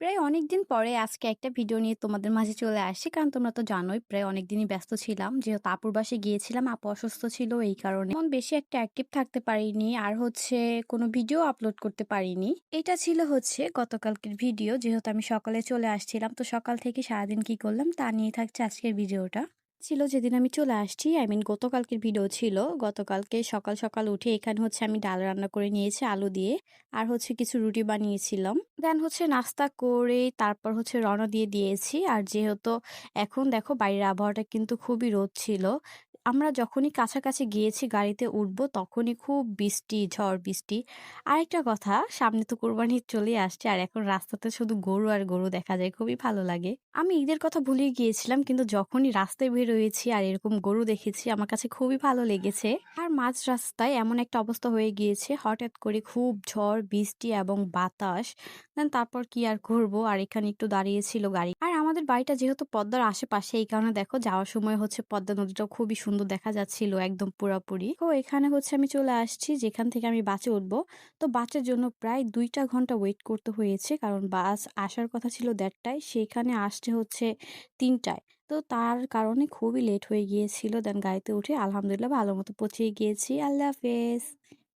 প্রায় অনেকদিন পরে আজকে একটা ভিডিও নিয়ে তোমাদের মাঝে চলে আসছি। কারণ তোমরা তো জানোই প্রায় অনেকদিনই ব্যস্ত ছিলাম। যেহেতু আপুর বাসায় গিয়েছিলাম, আপু অসুস্থ ছিল এই কারণে। তেমন বেশি একটা অ্যাক্টিভ থাকতে পারিনি। আর হচ্ছে কোনো ভিডিও আপলোড করতে পারিনি। এটা ছিল হচ্ছে গতকালকের ভিডিও। যেহেতু আমি সকালে চলে আসছিলাম। তো সকাল থেকে সারাদিন কি করলাম তা নিয়ে থাকছে আজকের ভিডিওটা। ছিল যেদিন আমি চলে আসছি, গতকালকের ভিডিও ছিল। গতকালকে সকাল সকাল উঠে এখানে হচ্ছে আমি ডাল রান্না করে নিয়েছি আলু দিয়ে। আর হচ্ছে কিছু রুটি বানিয়েছিলাম। দেন হচ্ছে নাস্তা করে তারপর হচ্ছে রওনা দিয়ে দিয়েছি। আর যেহেতু এখন দেখো বাইরের আবহাওয়াটা কিন্তু খুবই রোদ ছিল। আমরা যখনই কাছাকাছি গিয়েছি গাড়িতে উঠবো তখনই খুব বৃষ্টি, ঝড় বৃষ্টি। আরেকটা কথা, সামনে তো কোরবানি ঈদ চলেই আসছে আর এখন রাস্তাতে শুধু গরু আর গরু দেখা যায়, খুবই ভালো লাগে। আমি ঈদের কথা ভুলেই গিয়েছিলাম, কিন্তু যখনই রাস্তায় বের হয়েছি আর এরকম গরু দেখেছি আমার কাছে খুবই ভালো লেগেছে। আর মাঝ রাস্তায় এমন একটা অবস্থা হয়ে গিয়েছে, হঠাৎ করে খুব ঝড় বৃষ্টি এবং বাতাস। দেন তারপর কি আর করব, আর এখানে একটু দাঁড়িয়েছিল গাড়ি। আর আমাদের বাড়িটা যেহেতু পদ্মার আশেপাশে, এই কারণে দেখো যাওয়ার সময় হচ্ছে পদ্মা নদীটাও খুবই সুন্দর দেখা যাচ্ছিল একদম পুরাপুরি। তো এখানে হচ্ছে আমি চলে আসছি যেখান থেকে আমি বাসে উঠবো। তো বাসের জন্য প্রায় ২টা ঘন্টা ওয়েট করতে হয়েছে, কারণ বাস আসার কথা ছিল ১:৩০, সেখানে আসছে হচ্ছে ৩টায়। তো তার কারণে খুবই লেট হয়ে গিয়েছিল। দেন গাড়িতে উঠে আলহামদুলিল্লাহ ভালো মতো পৌঁছে গিয়েছি। আল্লাহ হাফেজ।